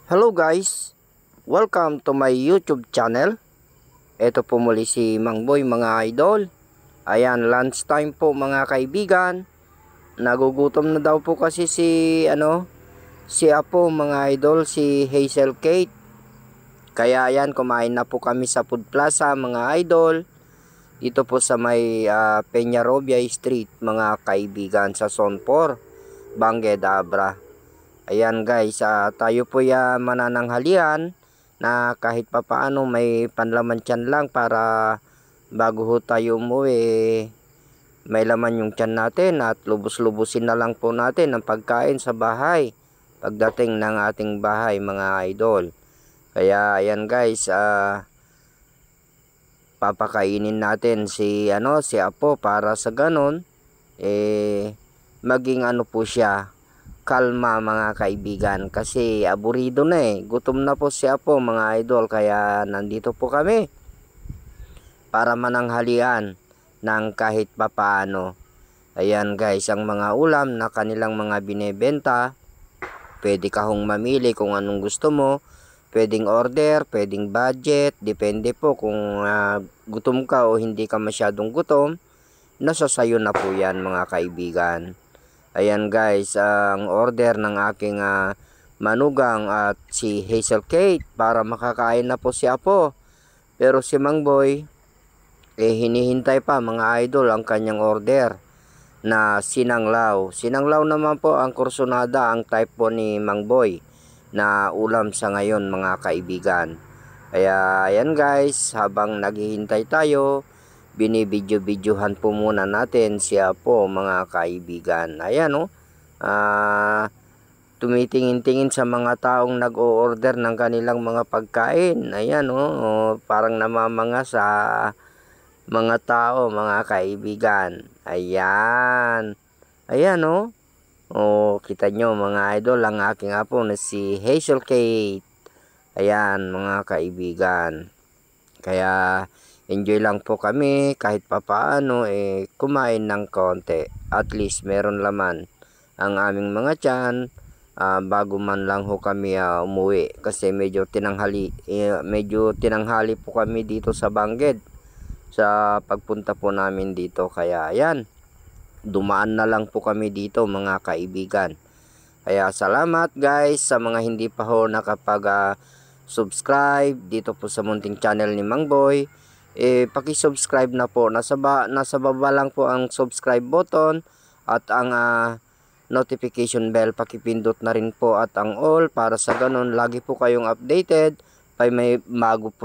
Hello guys, welcome to my YouTube channel. Ito po muli si Mang Boy mga idol. Ayan, lunch time po mga kaibigan. Nagugutom na daw po kasi si Apo mga idol, si Hazel Kate. Kaya ayan, kumain na po kami sa Food Plaza mga idol. Dito po sa may Peñarobia Street mga kaibigan sa Zone 4, Banguedabra. Ayan guys, tayo po manananghalian na kahit papaano may panlaman tiyan lang para bago ho tayo umuwi, may laman yung tiyan natin at lubos-lubusin na lang po natin ang pagkain sa bahay pagdating ng ating bahay mga idol. Kaya ayan guys, papakainin natin si Apo para sa ganon maging po siya kalma mga kaibigan, kasi aburido na gutom na po siya po mga idol. Kaya nandito po kami para mananghalian ng kahit papaano. Ayan guys, ang mga ulam na kanilang mga binebenta, pwede ka hong mamili kung anong gusto mo. Pwedeng order, pwedeng budget, depende po kung gutom ka o hindi ka masyadong gutom. Nasa sayo na po yan mga kaibigan. Ayan guys, ang order ng aking manugang at si Hazel Kate para makakain na po si Apo. Pero si Mang Boy, hinihintay pa mga idol ang kanyang order na sinanglaw. Sinanglaw naman po ang kursonada, ang type po ni Mang Boy na ulam sa ngayon mga kaibigan. Kaya ayan guys, habang naghihintay tayo, binibidyo-videohan po muna natin siya po mga kaibigan. Ayan tumitingin-tingin sa mga taong nag-o-order ng kanilang mga pagkain. Ayan parang namamanga sa mga tao mga kaibigan. Ayan. Ayan kita nyo mga idol, ang aking apo na si Hazel Kate. Ayan mga kaibigan. Kaya enjoy lang po kami kahit papaano kumain ng konti. At least meron laman ang aming mga tiyan bago man lang ho kami umuwi. Kasi medyo tinanghali po kami dito sa Bangued sa pagpunta po namin dito. Kaya ayan, dumaan na lang po kami dito mga kaibigan. Kaya salamat guys sa mga hindi pa ho nakapag subscribe dito po sa munting channel ni Mang Boy. Paki-subscribe na po. Nasa baba lang po ang subscribe button at ang notification bell. Pakipindot na rin po at ang all para sa ganun lagi po kayong updated. May bago po